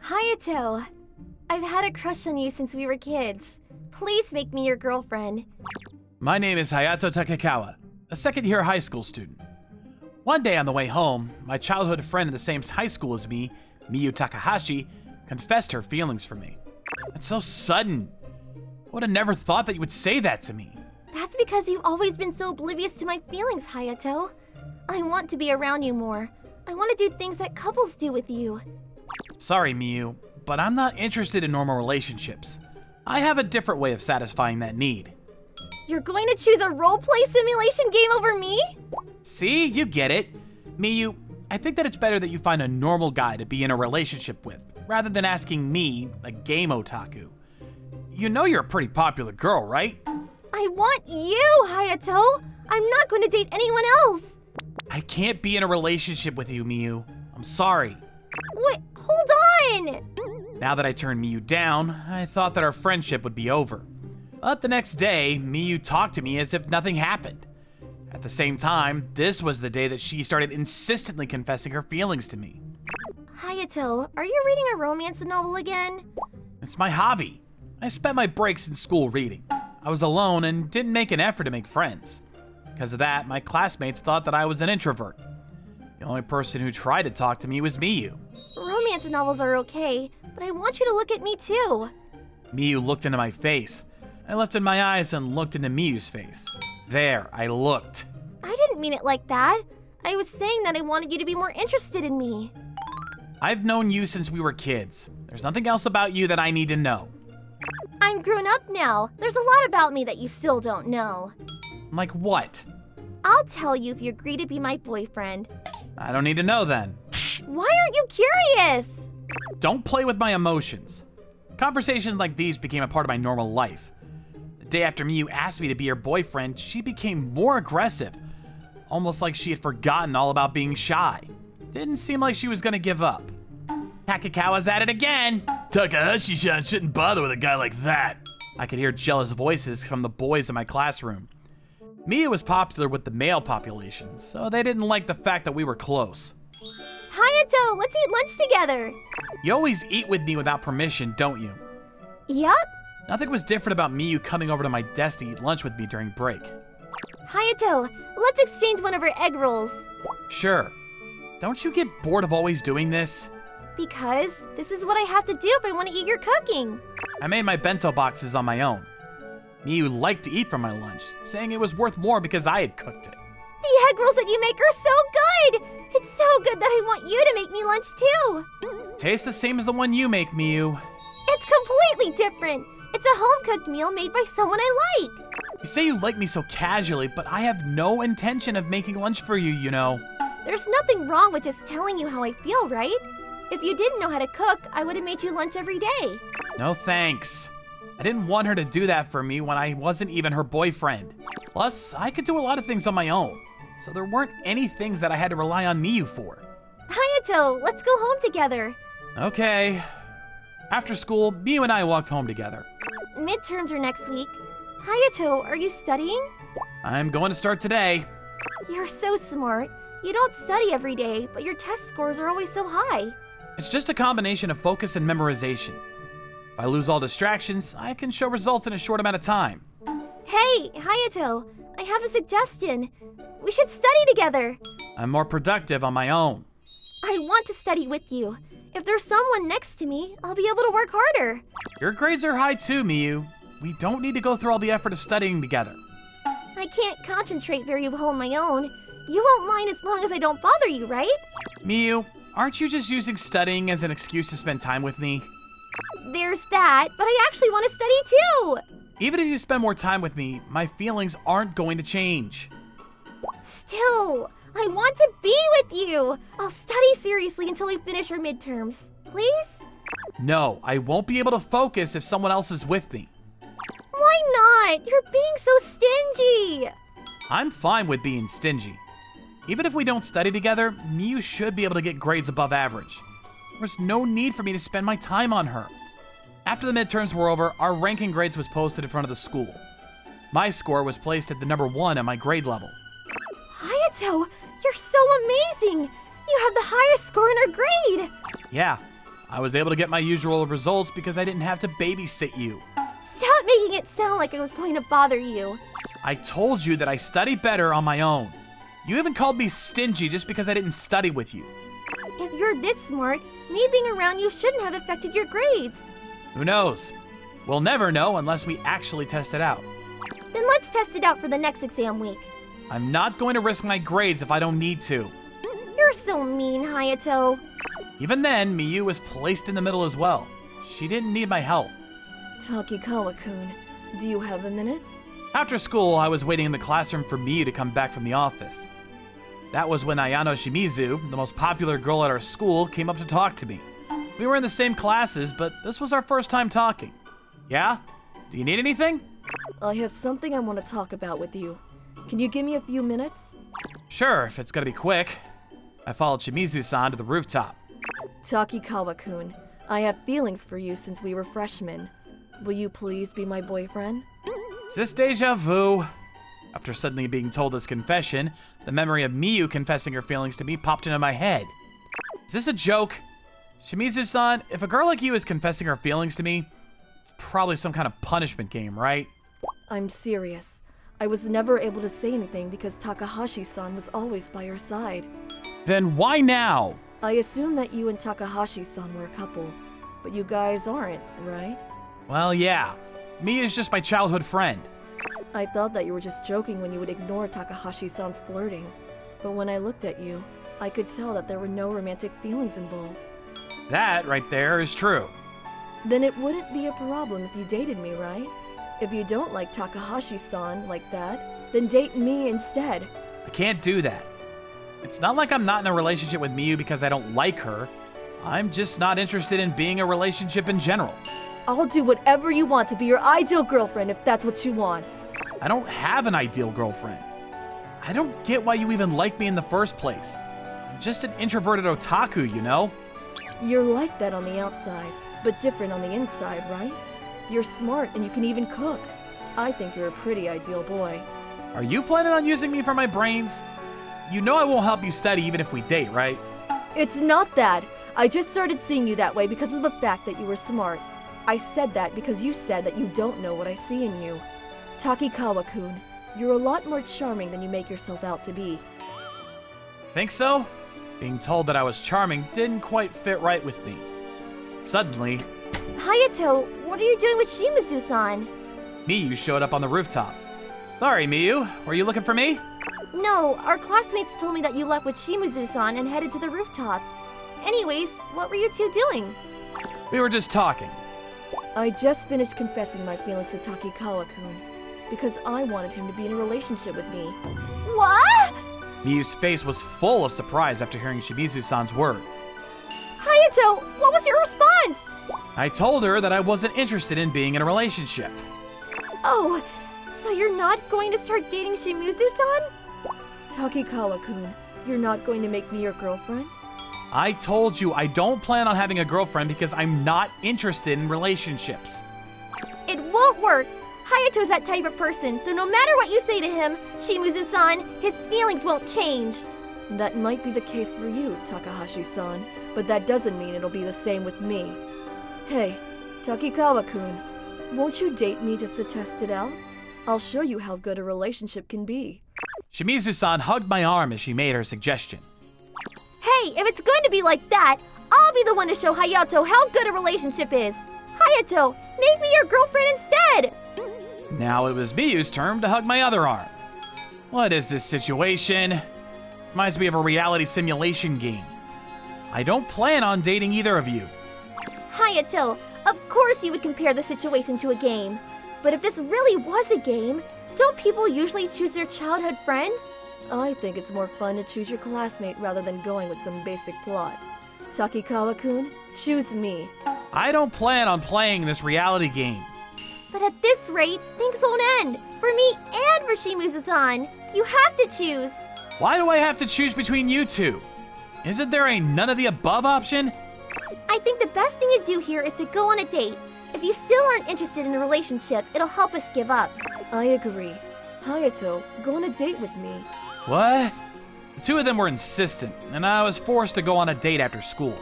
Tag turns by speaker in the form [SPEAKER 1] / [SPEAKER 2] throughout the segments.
[SPEAKER 1] Hayato, I've had a crush on you since we were kids. Please make me your girlfriend.
[SPEAKER 2] My name is Hayato Takekawa, a second-year high school student. One day on the way home, my childhood friend in the same high school as me, Miyu Takahashi, confessed her feelings for me. It's so sudden. I would have never thought that you would say that to me.
[SPEAKER 1] That's because you've always been so oblivious to my feelings, Hayato. I want to be around you more. I want to do things that couples do with you.
[SPEAKER 2] Sorry, Miyu, but I'm not interested in normal relationships. I have a different way of satisfying that need.
[SPEAKER 1] You're going to choose a roleplay simulation game over me?
[SPEAKER 2] See, you get it. Miyu, I think that it's better that you find a normal guy to be in a relationship with, rather than asking me, a game otaku. You know you're a pretty popular girl, right?
[SPEAKER 1] I want you, Hayato! I'm not going to date anyone else!
[SPEAKER 2] I can't be in a relationship with you, Miyu. I'm sorry.
[SPEAKER 1] Wait, hold on!
[SPEAKER 2] Now that I turned Miyu down, I thought that our friendship would be over. But the next day, Miyu talked to me as if nothing happened. At the same time, this was the day that she started insistently confessing her feelings to me.
[SPEAKER 1] Hayato, are you reading a romance novel again?
[SPEAKER 2] It's my hobby. I spent my breaks in school reading. I was alone and didn't make an effort to make friends. Because of that, my classmates thought that I was an introvert. The only person who tried to talk to me was Miyu.
[SPEAKER 1] Romance novels are okay, but I want you to look at me too.
[SPEAKER 2] Miyu looked into my face. I lifted my eyes and looked into Miyu's face. There, I looked.
[SPEAKER 1] I didn't mean it like that. I was saying that I wanted you to be more interested in me.
[SPEAKER 2] I've known you since we were kids. There's nothing else about you that I need to know.
[SPEAKER 1] I'm grown up now. There's a lot about me that you still don't know.
[SPEAKER 2] Like what?
[SPEAKER 1] I'll tell you if you agree to be my boyfriend.
[SPEAKER 2] I don't need to know then.
[SPEAKER 1] Why aren't you curious?
[SPEAKER 2] Don't play with my emotions. Conversations like these became a part of my normal life. The day after Miyu asked me to be her boyfriend, she became more aggressive. Almost like she had forgotten all about being shy. Didn't seem like she was gonna give up. Takekawa's at it again. Takahashi-chan shouldn't bother with a guy like that. I could hear jealous voices from the boys in my classroom. Miyu was popular with the male population, so they didn't like the fact that we were close.
[SPEAKER 1] Hayato, let's eat lunch together.
[SPEAKER 2] You always eat with me without permission, don't you?
[SPEAKER 1] Yup.
[SPEAKER 2] Nothing was different about Miyu coming over to my desk to eat lunch with me during break.
[SPEAKER 1] Hayato, let's exchange one of our egg rolls.
[SPEAKER 2] Sure. Don't you get bored of always doing this?
[SPEAKER 1] Because this is what I have to do if I want to eat your cooking.
[SPEAKER 2] I made my bento boxes on my own. Miyu liked to eat from my lunch, saying it was worth more because I had cooked it.
[SPEAKER 1] The egg rolls that you make are so good! It's so good that I want you to make me lunch too!
[SPEAKER 2] Tastes the same as the one you make, Miyu.
[SPEAKER 1] It's completely different! It's a home-cooked meal made by someone I like!
[SPEAKER 2] You say you like me so casually, but I have no intention of making lunch for you, you know.
[SPEAKER 1] There's nothing wrong with just telling you how I feel, right? If you didn't know how to cook, I would have made you lunch every day.
[SPEAKER 2] No thanks. I didn't want her to do that for me when I wasn't even her boyfriend. Plus, I could do a lot of things on my own, so there weren't any things that I had to rely on Miyu for.
[SPEAKER 1] Hayato, let's go home together.
[SPEAKER 2] Okay. After school, Miyu and I walked home together.
[SPEAKER 1] Midterms are next week. Hayato, are you studying?
[SPEAKER 2] I'm going to start today.
[SPEAKER 1] You're so smart. You don't study every day, but your test scores are always so high.
[SPEAKER 2] It's just a combination of focus and memorization. If I lose all distractions, I can show results in a short amount of time.
[SPEAKER 1] Hey, Hayato, I have a suggestion. We should study together.
[SPEAKER 2] I'm more productive on my own.
[SPEAKER 1] I want to study with you. If there's someone next to me, I'll be able to work harder.
[SPEAKER 2] Your grades are high too, Miyu. We don't need to go through all the effort of studying together.
[SPEAKER 1] I can't concentrate very well on my own. You won't mind as long as I don't bother you, right?
[SPEAKER 2] Miyu, aren't you just using studying as an excuse to spend time with me?
[SPEAKER 1] There's that, but I actually want to study too!
[SPEAKER 2] Even if you spend more time with me, my feelings aren't going to change.
[SPEAKER 1] Still, I want to be with you! I'll study seriously until we finish our midterms. Please?
[SPEAKER 2] No, I won't be able to focus if someone else is with me.
[SPEAKER 1] Why not? You're being so stingy!
[SPEAKER 2] I'm fine with being stingy. Even if we don't study together, Miyu should be able to get grades above average. There's no need for me to spend my time on her. After the midterms were over, our ranking grades was posted in front of the school. My score was placed at the number 1 on my grade level.
[SPEAKER 1] Hayato, you're so amazing! You have the highest score in our grade!
[SPEAKER 2] Yeah, I was able to get my usual results because I didn't have to babysit you.
[SPEAKER 1] Stop making it sound like I was going to bother you.
[SPEAKER 2] I told you that I study better on my own. You even called me stingy just because I didn't study with you.
[SPEAKER 1] If you're this smart, me being around you shouldn't have affected your grades.
[SPEAKER 2] Who knows? We'll never know unless we actually test it out.
[SPEAKER 1] Then let's test it out for the next exam week.
[SPEAKER 2] I'm not going to risk my grades if I don't need to.
[SPEAKER 1] You're so mean, Hayato.
[SPEAKER 2] Even then, Miyu was placed in the middle as well. She didn't need my help.
[SPEAKER 3] Takikawa-kun, do you have a minute?
[SPEAKER 2] After school, I was waiting in the classroom for Miyu to come back from the office. That was when Ayano Shimizu, the most popular girl at our school, came up to talk to me. We were in the same classes, but this was our first time talking. Yeah? Do you need anything?
[SPEAKER 3] I have something I want to talk about with you. Can you give me a few minutes?
[SPEAKER 2] Sure, if it's gonna be quick. I followed Shimizu-san to the rooftop.
[SPEAKER 3] Takikawa-kun, I have feelings for you since we were freshmen. Will you please be my boyfriend?
[SPEAKER 2] Is this deja vu? After suddenly being told this confession, the memory of Miyu confessing her feelings to me popped into my head. Is this a joke? Shimizu-san, if a girl like you is confessing her feelings to me, it's probably some kind of punishment game, right?
[SPEAKER 3] I'm serious. I was never able to say anything because Takahashi-san was always by your side.
[SPEAKER 2] Then why now?
[SPEAKER 3] I assume that you and Takahashi-san were a couple, but you guys aren't, right?
[SPEAKER 2] Well, yeah. Miyu's just my childhood friend.
[SPEAKER 3] I thought that you were just joking when you would ignore Takahashi-san's flirting. But when I looked at you, I could tell that there were no romantic feelings involved.
[SPEAKER 2] That right there is true.
[SPEAKER 3] Then it wouldn't be a problem if you dated me, right? If you don't like Takahashi-san like that, then date me instead.
[SPEAKER 2] I can't do that. It's not like I'm not in a relationship with Miyu because I don't like her. I'm just not interested in being a relationship in general.
[SPEAKER 3] I'll do whatever you want to be your ideal girlfriend if that's what you want.
[SPEAKER 2] I don't have an ideal girlfriend. I don't get why you even like me in the first place. I'm just an introverted otaku, you know?
[SPEAKER 3] You're like that on the outside, but different on the inside, right? You're smart and you can even cook. I think you're a pretty ideal boy.
[SPEAKER 2] Are you planning on using me for my brains? You know I won't help you study even if we date, right?
[SPEAKER 3] It's not that. I just started seeing you that way because of the fact that you were smart. I said that because you said that you don't know what I see in you. Takikawa-kun, you're a lot more charming than you make yourself out to be.
[SPEAKER 2] Think so? Being told that I was charming didn't quite fit right with me. Suddenly,
[SPEAKER 1] Hayato, what are you doing with Shimizu-san?
[SPEAKER 2] Miyu showed up on the rooftop. Sorry, Miyu, were you looking for me?
[SPEAKER 1] No, our classmates told me that you left with Shimizu-san and headed to the rooftop. Anyways, what were you two doing?
[SPEAKER 2] We were just talking.
[SPEAKER 3] I just finished confessing my feelings to Takikawa-kun because I wanted him to be in a relationship with me.
[SPEAKER 1] What?
[SPEAKER 2] Miyu's face was full of surprise after hearing Shimizu-san's words.
[SPEAKER 1] Hayato, what was your response?
[SPEAKER 2] I told her that I wasn't interested in being in a relationship.
[SPEAKER 1] Oh, so you're not going to start dating Shimizu-san?
[SPEAKER 3] Takikawa-kun, you're not going to make me your girlfriend?
[SPEAKER 2] I told you I don't plan on having a girlfriend because I'm not interested in relationships.
[SPEAKER 1] It won't work. Hayato's that type of person, so no matter what you say to him, Shimizu-san, his feelings won't change.
[SPEAKER 3] That might be the case for you, Takahashi-san, but that doesn't mean it'll be the same with me. Hey, Takikawa-kun, won't you date me just to test it out? I'll show you how good a relationship can be.
[SPEAKER 2] Shimizu-san hugged my arm as she made her suggestion.
[SPEAKER 1] Hey, if it's going to be like that, I'll be the one to show Hayato how good a relationship is. Hayato, make me your girlfriend instead!
[SPEAKER 2] Now it was Miyu's turn to hug my other arm. What is this situation? Reminds me of a reality simulation game. I don't plan on dating either of you.
[SPEAKER 1] Hayato, of course you would compare the situation to a game. But if this really was a game, don't people usually choose their childhood friend?
[SPEAKER 3] I think it's more fun to choose your classmate rather than going with some basic plot. Takikawa-kun, choose me.
[SPEAKER 2] I don't plan on playing this reality game.
[SPEAKER 1] But at this rate, things won't end. For me and for Shimizu-san. You have to choose.
[SPEAKER 2] Why do I have to choose between you two? Isn't there a none of the above option?
[SPEAKER 1] I think the best thing to do here is to go on a date. If you still aren't interested in a relationship, it'll help us give up.
[SPEAKER 3] I agree. Hayato, go on a date with me.
[SPEAKER 2] What? The two of them were insistent, and I was forced to go on a date after school.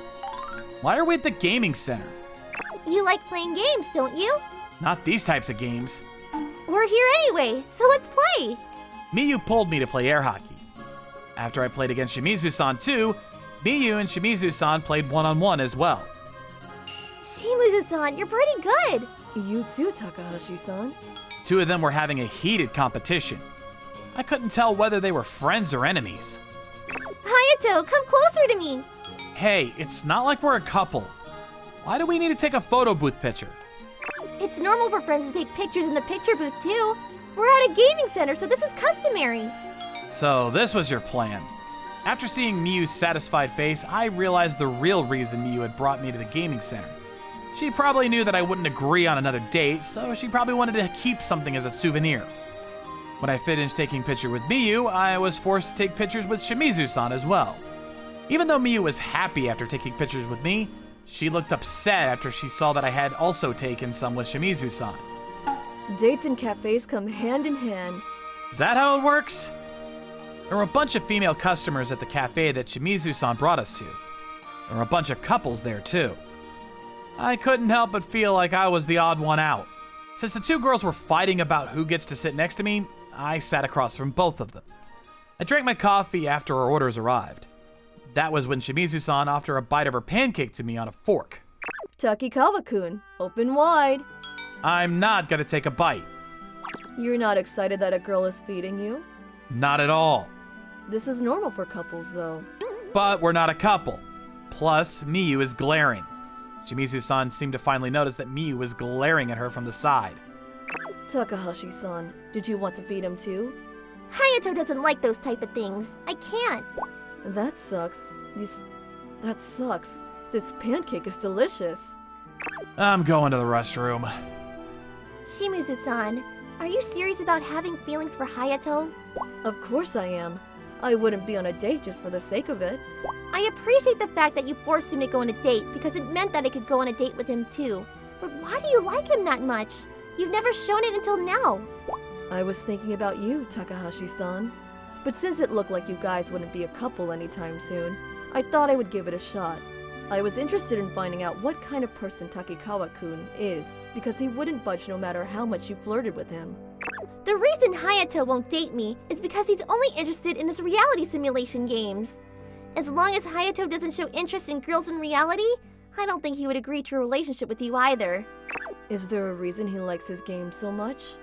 [SPEAKER 2] Why are we at the gaming center?
[SPEAKER 1] You like playing games, don't you?
[SPEAKER 2] Not these types of games.
[SPEAKER 1] We're here anyway, so let's play.
[SPEAKER 2] Miyu pulled me to play air hockey. After I played against Shimizu-san too, Miyu and Shimizu-san played one-on-one as well.
[SPEAKER 1] Shimizu-san, you're pretty good.
[SPEAKER 3] You too, Takahashi-san.
[SPEAKER 2] Two of them were having a heated competition. I couldn't tell whether they were friends or enemies.
[SPEAKER 1] Hayato, come closer to me.
[SPEAKER 2] Hey, it's not like we're a couple. Why do we need to take a photo booth picture?
[SPEAKER 1] It's normal for friends to take pictures in the picture booth too. We're at a gaming center, so this is customary.
[SPEAKER 2] So this was your plan. After seeing Miyu's satisfied face, I realized the real reason Miyu had brought me to the gaming center. She probably knew that I wouldn't agree on another date, so she probably wanted to keep something as a souvenir. When I finished taking pictures with Miyu, I was forced to take pictures with Shimizu-san as well. Even though Miyu was happy after taking pictures with me, she looked upset after she saw that I had also taken some with Shimizu-san.
[SPEAKER 3] Dates and cafes come hand in hand.
[SPEAKER 2] Is that how it works? There were a bunch of female customers at the cafe that Shimizu-san brought us to. There were a bunch of couples there too. I couldn't help but feel like I was the odd one out. Since the two girls were fighting about who gets to sit next to me, I sat across from both of them. I drank my coffee after our orders arrived. That was when Shimizu-san offered a bite of her pancake to me on a fork.
[SPEAKER 3] Takikawa-kun, open wide.
[SPEAKER 2] I'm not gonna take a bite.
[SPEAKER 3] You're not excited that a girl is feeding you?
[SPEAKER 2] Not at all.
[SPEAKER 3] This is normal for couples, though.
[SPEAKER 2] But we're not a couple. Plus, Miyu is glaring. Shimizu-san seemed to finally notice that Miyu was glaring at her from the side.
[SPEAKER 3] Takahashi-san, did you want to feed him too?
[SPEAKER 1] Hayato doesn't like those type of things. I can't.
[SPEAKER 3] That sucks. That sucks. This pancake is delicious.
[SPEAKER 2] I'm going to the restroom.
[SPEAKER 1] Shimizu-san, are you serious about having feelings for Hayato?
[SPEAKER 3] Of course I am. I wouldn't be on a date just for the sake of it.
[SPEAKER 1] I appreciate the fact that you forced him to go on a date because it meant that I could go on a date with him too. But why do you like him that much? You've never shown it until now.
[SPEAKER 3] I was thinking about you, Takahashi-san. But since it looked like you guys wouldn't be a couple anytime soon, I thought I would give it a shot. I was interested in finding out what kind of person Takikawa-kun is, because he wouldn't budge no matter how much you flirted with him.
[SPEAKER 1] The reason Hayato won't date me is because he's only interested in his reality simulation games. As long as Hayato doesn't show interest in girls in reality, I don't think he would agree to a relationship with you either.
[SPEAKER 3] Is there a reason he likes his game so much?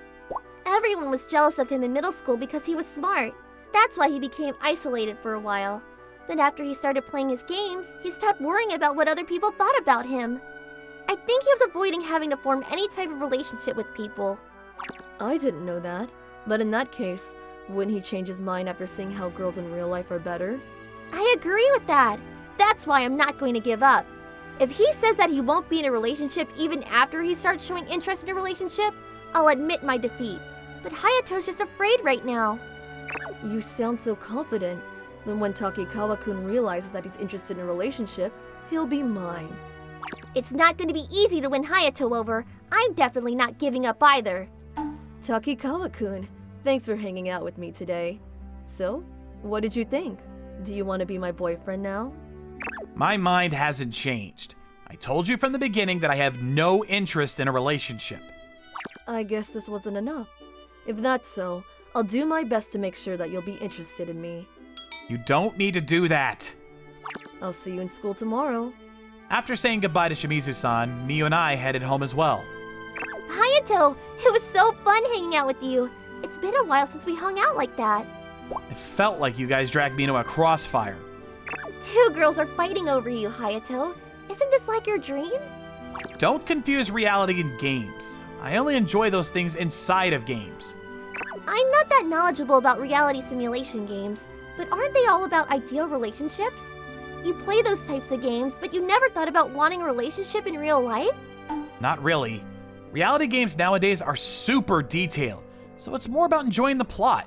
[SPEAKER 1] Everyone was jealous of him in middle school because he was smart. That's why he became isolated for a while. But after he started playing his games, he stopped worrying about what other people thought about him. I think he was avoiding having to form any type of relationship with people.
[SPEAKER 3] I didn't know that. But in that case, wouldn't he change his mind after seeing how girls in real life are better?
[SPEAKER 1] I agree with that. That's why I'm not going to give up. If he says that he won't be in a relationship even after he starts showing interest in a relationship, I'll admit my defeat. But Hayato's just afraid right now.
[SPEAKER 3] You sound so confident. Then when Takikawa-kun realizes that he's interested in a relationship, he'll be mine.
[SPEAKER 1] It's not going to be easy to win Hayato over. I'm definitely not giving up either.
[SPEAKER 3] Takikawa-kun, thanks for hanging out with me today. So, what did you think? Do you want to be my boyfriend now?
[SPEAKER 2] My mind hasn't changed. I told you from the beginning that I have no interest in a relationship.
[SPEAKER 3] I guess this wasn't enough. If that's so, I'll do my best to make sure that you'll be interested in me.
[SPEAKER 2] You don't need to do that.
[SPEAKER 3] I'll see you in school tomorrow.
[SPEAKER 2] After saying goodbye to Shimizu-san, Miyu and I headed home as well.
[SPEAKER 1] Hayato, it was so fun hanging out with you. It's been a while since we hung out like that.
[SPEAKER 2] It felt like you guys dragged me into a crossfire.
[SPEAKER 1] Two girls are fighting over you, Hayato. Isn't this like your dream?
[SPEAKER 2] Don't confuse reality and games. I only enjoy those things inside of games.
[SPEAKER 1] I'm not that knowledgeable about reality simulation games, but aren't they all about ideal relationships? You play those types of games, but you never thought about wanting a relationship in real life?
[SPEAKER 2] Not really. Reality games nowadays are super detailed, so it's more about enjoying the plot.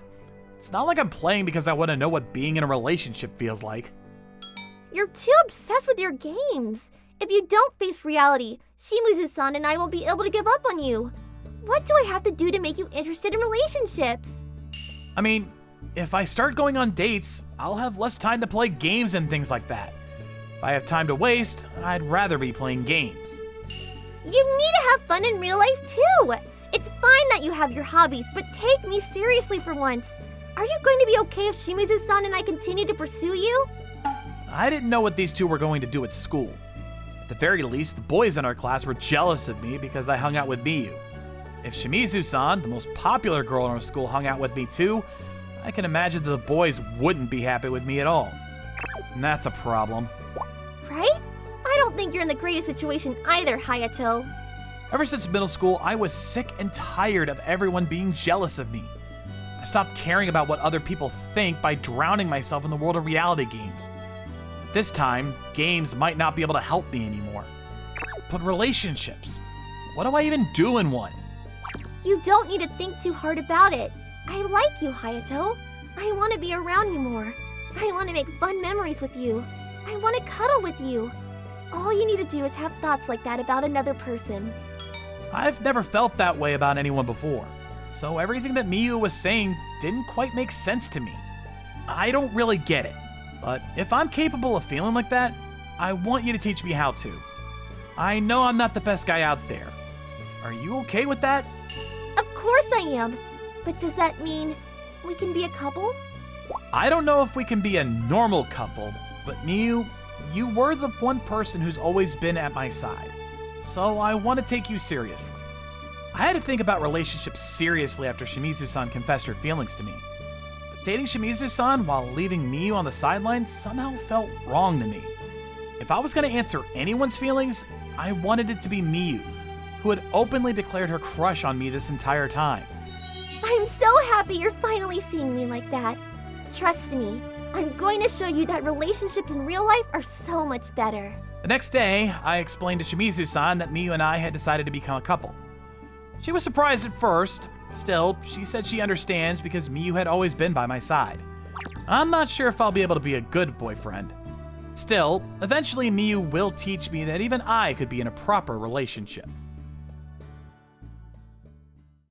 [SPEAKER 2] It's not like I'm playing because I want to know what being in a relationship feels like.
[SPEAKER 1] You're too obsessed with your games. If you don't face reality, Shimizu-san and I will be able to give up on you. What do I have to do to make you interested in relationships?
[SPEAKER 2] I mean, if I start going on dates, I'll have less time to play games and things like that. If I have time to waste, I'd rather be playing games.
[SPEAKER 1] You need to have fun in real life too! It's fine that you have your hobbies, but take me seriously for once. Are you going to be okay if Shimizu-san and I continue to pursue you?
[SPEAKER 2] I didn't know what these two were going to do at school. At the very least, the boys in our class were jealous of me because I hung out with Miyu. If Shimizu-san, the most popular girl in our school, hung out with me too, I can imagine that the boys wouldn't be happy with me at all. And that's a problem.
[SPEAKER 1] Right? I don't think you're in the greatest situation either, Hayato.
[SPEAKER 2] Ever since middle school, I was sick and tired of everyone being jealous of me. I stopped caring about what other people think by drowning myself in the world of reality games. At this time, games might not be able to help me anymore. But relationships, what do I even do in one?
[SPEAKER 1] You don't need to think too hard about it. I like you, Hayato. I want to be around you more. I want to make fun memories with you. I want to cuddle with you. All you need to do is have thoughts like that about another person.
[SPEAKER 2] I've never felt that way about anyone before, so everything that Miyu was saying didn't quite make sense to me. I don't really get it, but if I'm capable of feeling like that, I want you to teach me how to. I know I'm not the best guy out there. Are you okay with that?
[SPEAKER 1] Of course I am. But does that mean we can be a couple?
[SPEAKER 2] I don't know if we can be a normal couple, but Miyu, you were the one person who's always been at my side. So I want to take you seriously. I had to think about relationships seriously after Shimizu-san confessed her feelings to me. But dating Shimizu-san while leaving Miyu on the sidelines somehow felt wrong to me. If I was going to answer anyone's feelings, I wanted it to be Miyu, who had openly declared her crush on me this entire time.
[SPEAKER 1] I'm so happy you're finally seeing me like that. Trust me, I'm going to show you that relationships in real life are so much better.
[SPEAKER 2] The next day, I explained to Shimizu-san that Miyu and I had decided to become a couple. She was surprised at first. Still, she said she understands because Miyu had always been by my side. I'm not sure if I'll be able to be a good boyfriend. Still, eventually Miyu will teach me that even I could be in a proper relationship.